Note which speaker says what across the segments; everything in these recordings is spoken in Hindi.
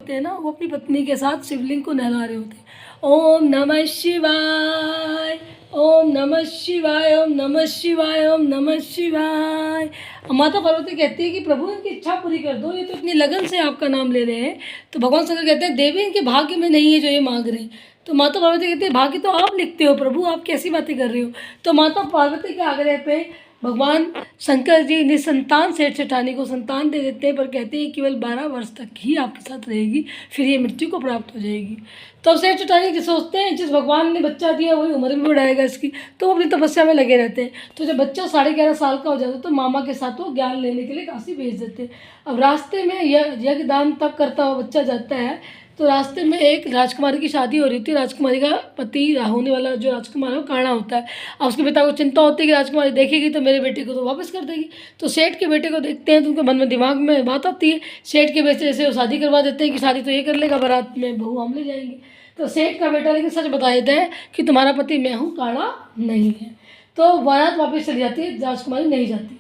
Speaker 1: होते हैं ना, वो अपनी पत्नी के साथ शिवलिंग को नहला रहे होते हैं। ओम नमः शिवाय, ओम नमः शिवाय, ओम नमः शिवाय, ओम नमः शिवाय। माता पार्वती कहती है कि प्रभु इनकी इच्छा पूरी कर दो, ये तो इतनी लगन से आपका नाम ले रहे हैं। तो भगवान शंकर कहते हैं देवी इनके भाग्य में नहीं है जो ये मांग रहे हैं। तो माता पार्वती कहती है भाग्य तो आप लिखते हो प्रभु, आप कैसी बातें कर रहे हो। तो माता पार्वती के आग्रह पे भगवान शंकर जी निसंतान सेठ सेठानी को संतान दे देते हैं, पर कहते हैं केवल 12 वर्ष तक ही आपके साथ रहेगी, फिर ये मृत्यु को प्राप्त हो जाएगी। तो सेठ सेठानी जी सोचते हैं जिस भगवान ने बच्चा दिया वही उम्र भी बढ़ाएगा इसकी, तो वो अपनी तपस्या में लगे रहते हैं। तो जब बच्चा 11.5 साल का हो जाता है तो मामा के साथ वो ज्ञान लेने के लिए काशी भेज देते हैं। अब रास्ते में यज्ञ दान तप करता हुआ बच्चा जाता है, तो रास्ते में एक राजकुमारी की शादी हो रही थी। राजकुमारी का पति होने वाला जो राजकुमार है वो काना होता है। अब उसके पिता को चिंता होती है कि राजकुमारी देखेगी तो मेरे बेटे को तो वापस कर देगी। तो सेठ के बेटे को देखते हैं तो उनके मन में दिमाग में बात आती है। सेठ के बेटे से वो शादी करवा देते हैं कि शादी तो ये कर लेगा, बारात में बहू हम ले जाएंगे। तो सेठ का बेटा लेकिन सच बता देता है कि तुम्हारा पति मैं हूँ, काना नहीं है। तो बारात वापस चली जाती है, राजकुमारी नहीं जाती।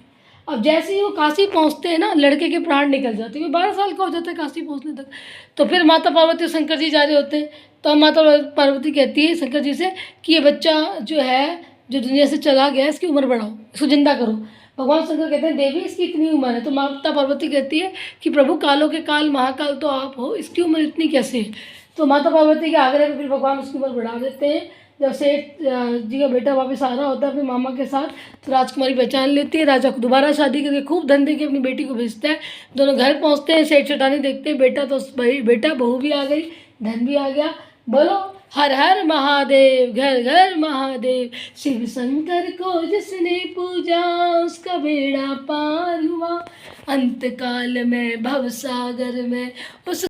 Speaker 1: अब जैसे ही वो काशी पहुंचते हैं ना, लड़के के प्राण निकल जाते हैं। वो 12 साल का हो जाता है काशी पहुंचने तक। तो फिर माता पार्वती और शंकर जी जा रहे होते हैं। तो माता पार्वती कहती है शंकर जी से कि ये बच्चा जो है जो दुनिया से चला गया, इसकी उम्र बढ़ाओ, इसको जिंदा करो। भगवान शंकर कहते हैं देवी इसकी इतनी उम्र है। तो माता पार्वती कहती है कि प्रभु कालों के काल महाकाल तो आप हो, इसकी उम्र इतनी कैसे है। तो माता पार्वती के आग्रह पर फिर भगवान उसकी उम्र बढ़ा देते हैं। जब सेठ जी का बेटा वापस आ रहा होता है अपने मामा के साथ, तो राजकुमारी पहचान लेती है। राजा को दोबारा शादी करके खूब धन दे के अपनी बेटी को भेजता है। दोनों घर पहुंचते हैं, सेठ सेठानी देखते हैं बेटा तो बेटा बहू भी आ गई, धन भी आ गया। बोलो हर हर महादेव, घर घर महादेव। शिव शंकर को जिसने पूजा उसका बेड़ा पार हुआ, अंत काल में भव सागर में उस